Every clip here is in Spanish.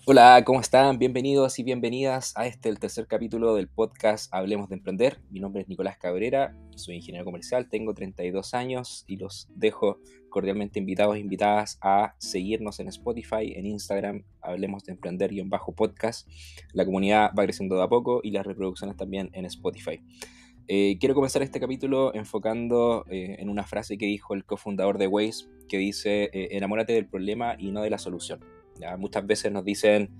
Hola, ¿cómo están? Bienvenidos y bienvenidas a el tercer capítulo del podcast Hablemos de Emprender. Mi nombre es Nicolás Cabrera, soy ingeniero comercial, tengo 32 años y los dejo cordialmente invitados e invitadas a seguirnos en Spotify, en Instagram, Hablemos de Emprender-podcast. La comunidad va creciendo de a poco y las reproducciones también en Spotify. Quiero comenzar este capítulo enfocando en una frase que dijo el cofundador de Waze, que dice, enamórate del problema y no de la solución. ¿Ya? Muchas veces nos dicen,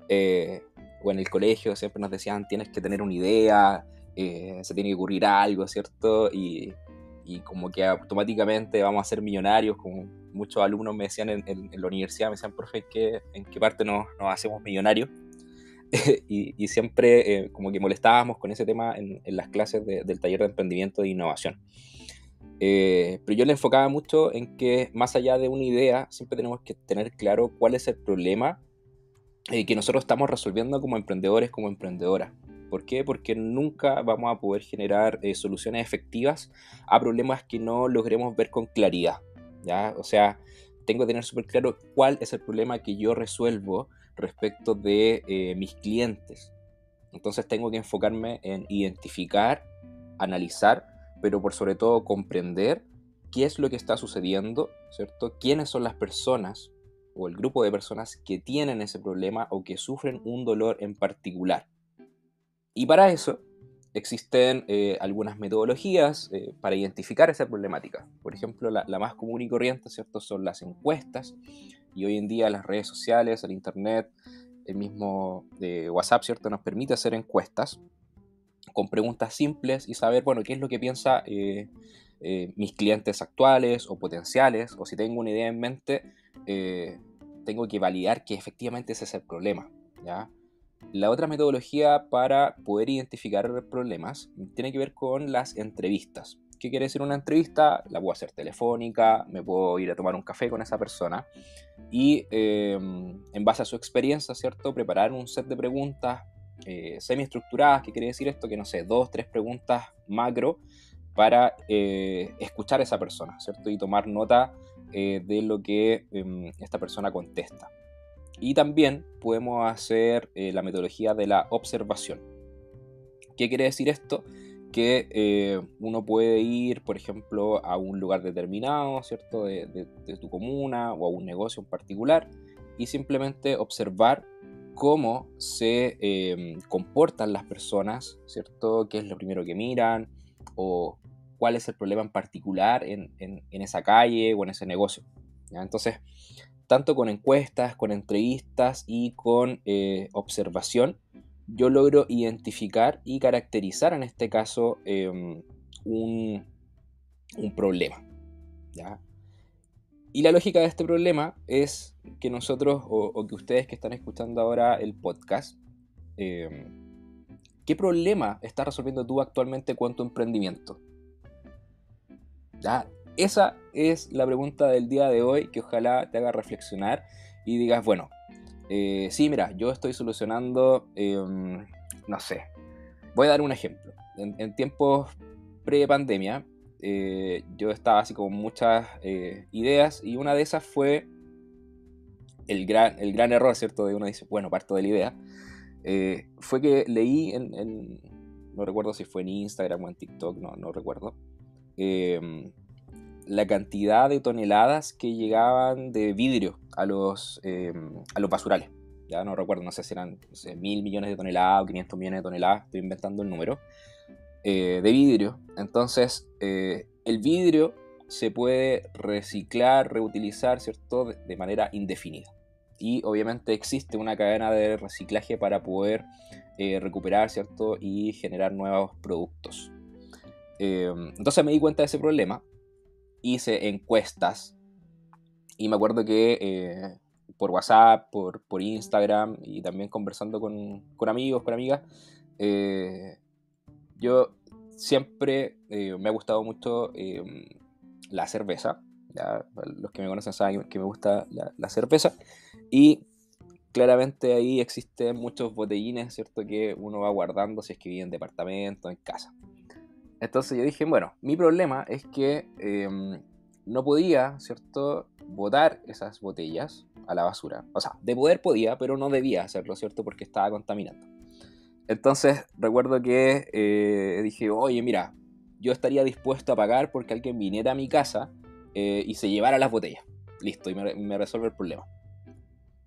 eh, o en el colegio siempre nos decían, tienes que tener una idea, se tiene que ocurrir algo, ¿cierto? Y como que automáticamente vamos a ser millonarios, como muchos alumnos me decían en la universidad, me decían, profe, ¿en qué parte nos hacemos millonarios? y siempre como que molestábamos con ese tema en las clases del taller de emprendimiento e innovación. Pero yo le enfocaba mucho en que más allá de una idea, siempre tenemos que tener claro cuál es el problema que nosotros estamos resolviendo como emprendedores, como emprendedoras. ¿Por qué? Porque nunca vamos a poder generar soluciones efectivas a problemas que no logremos ver con claridad, ¿ya? O sea, tengo que tener súper claro cuál es el problema que yo resuelvo respecto de mis clientes. Entonces tengo que enfocarme en identificar, analizar, pero por sobre todo comprender qué es lo que está sucediendo, ¿cierto? ¿Quiénes son las personas o el grupo de personas que tienen ese problema o que sufren un dolor en particular? Y para eso existen algunas metodologías para identificar esa problemática. Por ejemplo, la más común y corriente, ¿cierto? Son las encuestas, y hoy en día las redes sociales, el internet, el mismo WhatsApp, ¿cierto? Nos permite hacer encuestas con preguntas simples y saber, bueno, qué es lo que piensa mis clientes actuales o potenciales, o si tengo una idea en mente, eh, tengo que validar que efectivamente ese es el problema, ¿ya? La otra metodología para poder identificar problemas tiene que ver con las entrevistas. ¿Qué quiere decir una entrevista? La puedo hacer telefónica, me puedo ir a tomar un café con esa persona y en base a su experiencia, ¿cierto? Preparar un set de preguntas semi-estructuradas. ¿Qué quiere decir esto? Que no sé, dos, tres preguntas macro para escuchar a esa persona, ¿cierto? Y tomar nota de lo que esta persona contesta. Y también podemos hacer la metodología de la observación. ¿Qué quiere decir esto? Que uno puede ir, por ejemplo, a un lugar determinado, ¿cierto? De tu comuna o a un negocio en particular y simplemente observar cómo se comportan las personas, ¿cierto? ¿Qué es lo primero que miran? O cuál es el problema en particular en esa calle o en ese negocio, ¿ya? Entonces, tanto con encuestas, con entrevistas y con observación, yo logro identificar y caracterizar en este caso un, un problema, ¿ya? Y la lógica de este problema es que nosotros, o que ustedes que están escuchando ahora el podcast, eh, ¿qué problema estás resolviendo tú actualmente con tu emprendimiento? ¿Ya? Esa es la pregunta del día de hoy que ojalá te haga reflexionar y digas, bueno, sí, mira, yo estoy solucionando, no sé, voy a dar un ejemplo. En tiempos pre-pandemia, yo estaba así con muchas ideas y una de esas fue el gran error, ¿cierto? De uno dice, bueno, parto de la idea. Fue que leí no recuerdo si fue en Instagram o en TikTok, no recuerdo, eh, la cantidad de toneladas que llegaban de vidrio a los basurales. Ya no recuerdo, no sé si eran, no sé, 1.000 millones de toneladas o 500 millones de toneladas, estoy inventando el número, de vidrio. Entonces, el vidrio se puede reciclar, reutilizar, ¿cierto? De manera indefinida. Y obviamente existe una cadena de reciclaje para poder recuperar, ¿cierto? Y generar nuevos productos. Entonces me di cuenta de ese problema, hice encuestas y me acuerdo que por WhatsApp, por Instagram y también conversando con amigos, con amigas, eh, yo siempre me ha gustado mucho la cerveza. ¿Ya? Los que me conocen saben que me gusta la cerveza. Y claramente ahí existen muchos botellines, ¿cierto? Que uno va guardando si es que vive en departamento, en casa. Entonces yo dije, bueno, mi problema es que no podía, ¿cierto?, botar esas botellas a la basura. O sea, de poder podía, pero no debía hacerlo, ¿cierto? Porque estaba contaminando. Entonces recuerdo que dije, oye, mira, yo estaría dispuesto a pagar porque alguien viniera a mi casa y se llevara las botellas. Listo, y me resuelve el problema.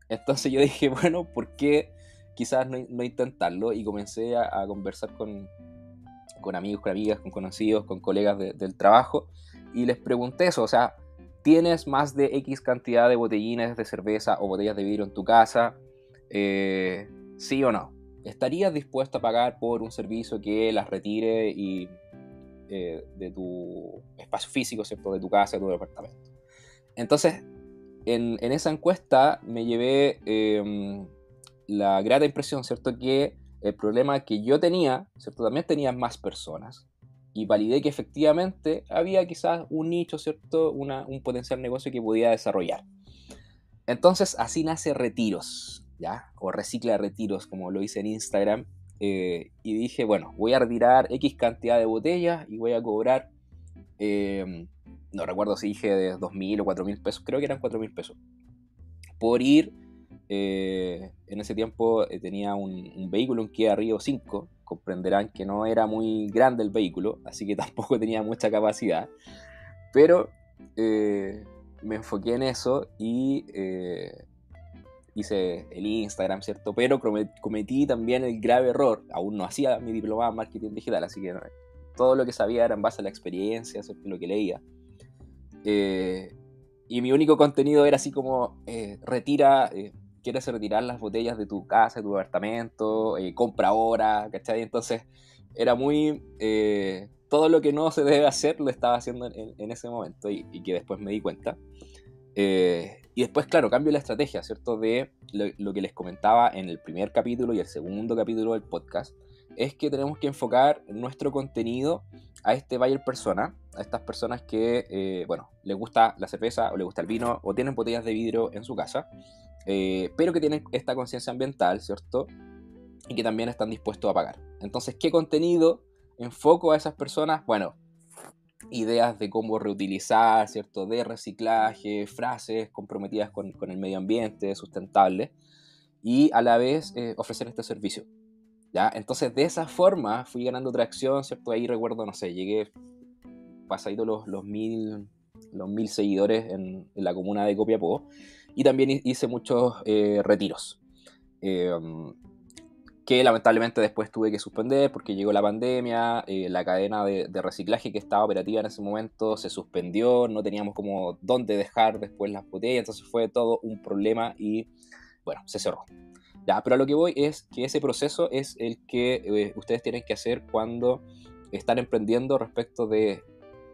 Entonces yo dije, bueno, ¿por qué quizás no intentarlo? Y comencé a conversar con amigos, con amigas, con conocidos, con colegas del trabajo, y les pregunté eso, o sea, ¿tienes más de X cantidad de botellines de cerveza o botellas de vidrio en tu casa? ¿Sí o no? ¿Estarías dispuesto a pagar por un servicio que las retire y, de tu espacio físico, ¿cierto? De tu casa, de tu departamento. Entonces, en esa encuesta me llevé la grata impresión, ¿cierto? Que el problema que yo tenía, ¿cierto? También tenían más personas. Y validé que efectivamente había quizás un nicho, ¿cierto? Un potencial negocio que podía desarrollar. Entonces, así nace Retiros, ¿ya? O Recicla Retiros, como lo hice en Instagram. Y dije, bueno, voy a retirar X cantidad de botellas y voy a cobrar, no recuerdo si dije de 2.000 o 4.000 pesos, creo que eran 4.000 pesos, por ir. En ese tiempo tenía un vehículo, un Kia Rio 5. Comprenderán que no era muy grande el vehículo, así que tampoco tenía mucha capacidad. Pero me enfoqué en eso y hice el Instagram, ¿cierto? Pero cometí también el grave error. Aún no hacía mi diplomado en marketing digital, así que todo lo que sabía era en base a la experiencia, ¿cierto? Lo que leía. Y mi único contenido era así como, quieres retirar las botellas de tu casa, de tu departamento, compra ahora, ¿cachai? Entonces era muy... todo lo que no se debe hacer lo estaba haciendo en ese momento y que después me di cuenta. Y después, claro, cambio la estrategia, ¿cierto? De lo que les comentaba en el primer capítulo y el segundo capítulo del podcast, es que tenemos que enfocar nuestro contenido a este buyer persona, a estas personas que, bueno, les gusta la cerveza o les gusta el vino o tienen botellas de vidrio en su casa, pero que tienen esta conciencia ambiental, ¿cierto? Y que también están dispuestos a pagar. Entonces, ¿qué contenido enfoco a esas personas? Bueno, ideas de cómo reutilizar, ¿cierto? De reciclaje, frases comprometidas con el medio ambiente, sustentables, y a la vez ofrecer este servicio, ¿ya? Entonces, de esa forma fui ganando tracción, ¿cierto? Ahí recuerdo, no sé, llegué pasadito los 1.000 seguidores en la comuna de Copiapó, y también hice muchos retiros. Que lamentablemente después tuve que suspender porque llegó la pandemia, la cadena de reciclaje que estaba operativa en ese momento se suspendió, no teníamos como dónde dejar después las botellas, entonces fue todo un problema y bueno, se cerró. Ya, pero a lo que voy es que ese proceso es el que ustedes tienen que hacer cuando están emprendiendo respecto de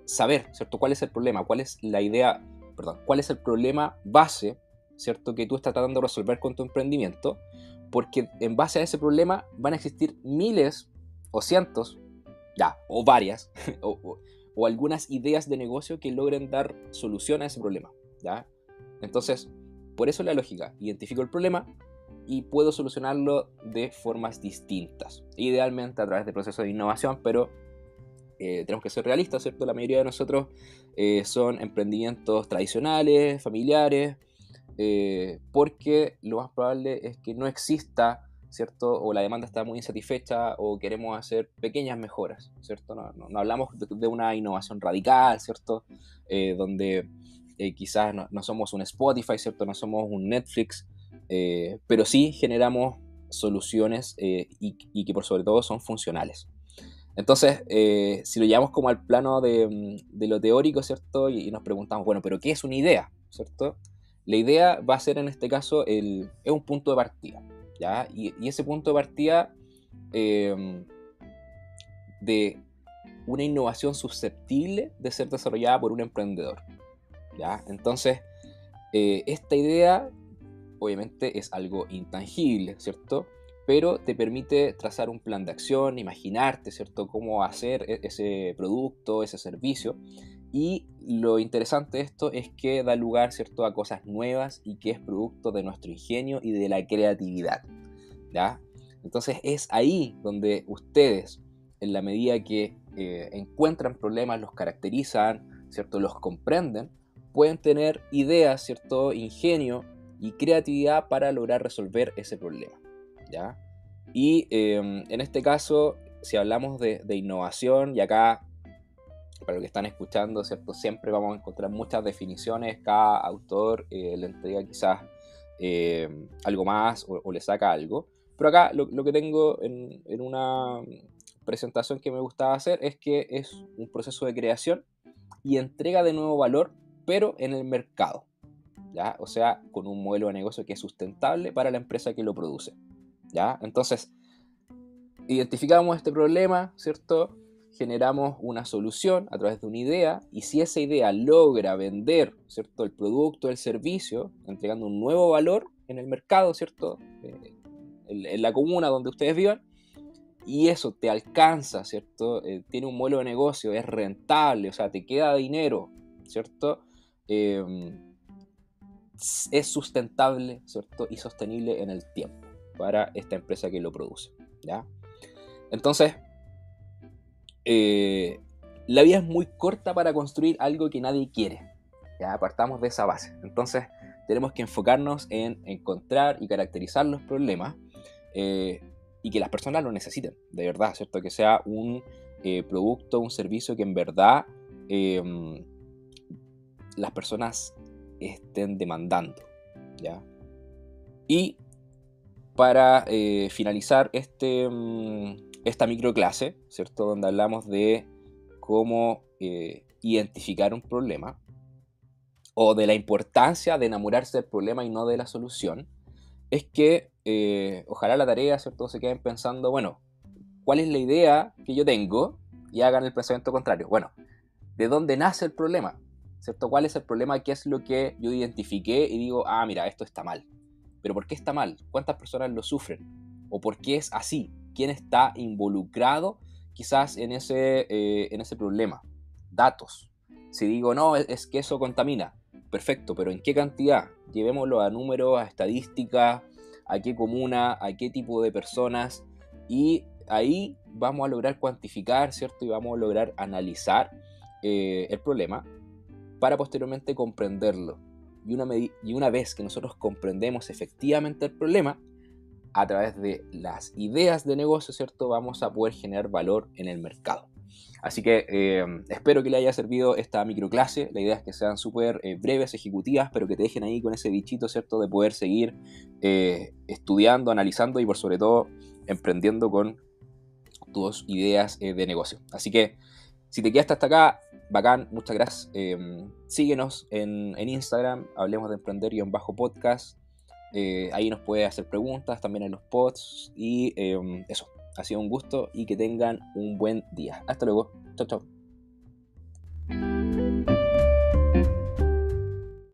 saber, ¿cierto? ¿Cuál es el problema? ¿Cuál es la idea? Perdón, ¿cuál es el problema base, ¿cierto? Que tú estás tratando de resolver con tu emprendimiento? Porque en base a ese problema van a existir miles o cientos, ya, o varias, o algunas ideas de negocio que logren dar solución a ese problema, ¿ya? Entonces, por eso la lógica, identifico el problema y puedo solucionarlo de formas distintas, idealmente a través de procesos de innovación, pero tenemos que ser realistas, ¿cierto? La mayoría de nosotros son emprendimientos tradicionales, familiares, porque lo más probable es que no exista, ¿cierto? O la demanda está muy insatisfecha o queremos hacer pequeñas mejoras, ¿cierto? No hablamos de una innovación radical, ¿cierto? Donde quizás no somos un Spotify, ¿cierto? No somos un Netflix, pero sí generamos soluciones y que por sobre todo son funcionales. Entonces, si lo llevamos como al plano de lo teórico, ¿cierto? Y nos preguntamos, bueno, ¿pero qué es una idea? ¿Cierto? La idea va a ser en este caso, es un punto de partida, ¿ya? Y ese punto de partida de una innovación susceptible de ser desarrollada por un emprendedor, ¿ya? Entonces, esta idea obviamente es algo intangible, ¿cierto? Pero te permite trazar un plan de acción, imaginarte, ¿cierto?, cómo hacer ese producto, ese servicio. Y lo interesante de esto es que da lugar, ¿cierto?, a cosas nuevas y que es producto de nuestro ingenio y de la creatividad, ¿ya? Entonces es ahí donde ustedes, en la medida que encuentran problemas, los caracterizan, ¿cierto?, los comprenden, pueden tener ideas, ¿cierto?, ingenio y creatividad para lograr resolver ese problema, ¿ya? Y en este caso, si hablamos de innovación, y acá, para los que están escuchando, ¿cierto? Siempre vamos a encontrar muchas definiciones, cada autor le entrega quizás algo más o le saca algo, pero acá lo que tengo en una presentación que me gustaba hacer es que es un proceso de creación y entrega de nuevo valor, pero en el mercado, ¿ya? O sea, con un modelo de negocio que es sustentable para la empresa que lo produce, ¿ya? Entonces, identificamos este problema, ¿cierto? Generamos una solución a través de una idea, y si esa idea logra vender, ¿cierto?, el producto, el servicio, entregando un nuevo valor en el mercado, ¿cierto?, en la comuna donde ustedes vivan, y eso te alcanza, ¿cierto?, tiene un modelo de negocio, es rentable, o sea, te queda dinero, ¿cierto?, es sustentable, ¿cierto?, y sostenible en el tiempo para esta empresa que lo produce, ¿ya? Entonces, la vida es muy corta para construir algo que nadie quiere, ¿ya? Partamos de esa base. Entonces, tenemos que enfocarnos en encontrar y caracterizar los problemas, y que las personas lo necesiten, de verdad, ¿cierto? Que sea un producto, un servicio que en verdad las personas estén demandando, ¿ya? Y para finalizar esta microclase, ¿cierto?, donde hablamos de cómo identificar un problema, o de la importancia de enamorarse del problema y no de la solución, es que ojalá la tarea, ¿cierto?, se queden pensando, bueno, ¿cuál es la idea que yo tengo? Y hagan el pensamiento contrario. Bueno, ¿de dónde nace el problema? ¿Cierto? ¿Cuál es el problema? ¿Qué es lo que yo identifiqué y digo, ah, mira, esto está mal? ¿Pero por qué está mal? ¿Cuántas personas lo sufren? ¿O por qué es así? ¿Quién está involucrado quizás en ese problema? Datos. Si digo, no, es que eso contamina. Perfecto, pero ¿en qué cantidad? Llevémoslo a números, a estadísticas, a qué comuna, a qué tipo de personas. Y ahí vamos a lograr cuantificar, ¿cierto? Y vamos a lograr analizar el problema para posteriormente comprenderlo. Y una vez que nosotros comprendemos efectivamente el problema, a través de las ideas de negocio, ¿cierto?, vamos a poder generar valor en el mercado. Así que espero que le haya servido esta microclase. La idea es que sean súper breves, ejecutivas, pero que te dejen ahí con ese bichito, ¿cierto?, de poder seguir estudiando, analizando y por sobre todo emprendiendo con tus ideas de negocio. Así que si te quedaste hasta acá, bacán, muchas gracias. Síguenos en Instagram, hablemos de emprender-podcast. Ahí nos puedes hacer preguntas también en los posts. Y eso, ha sido un gusto y que tengan un buen día. Hasta luego. Chao, chao.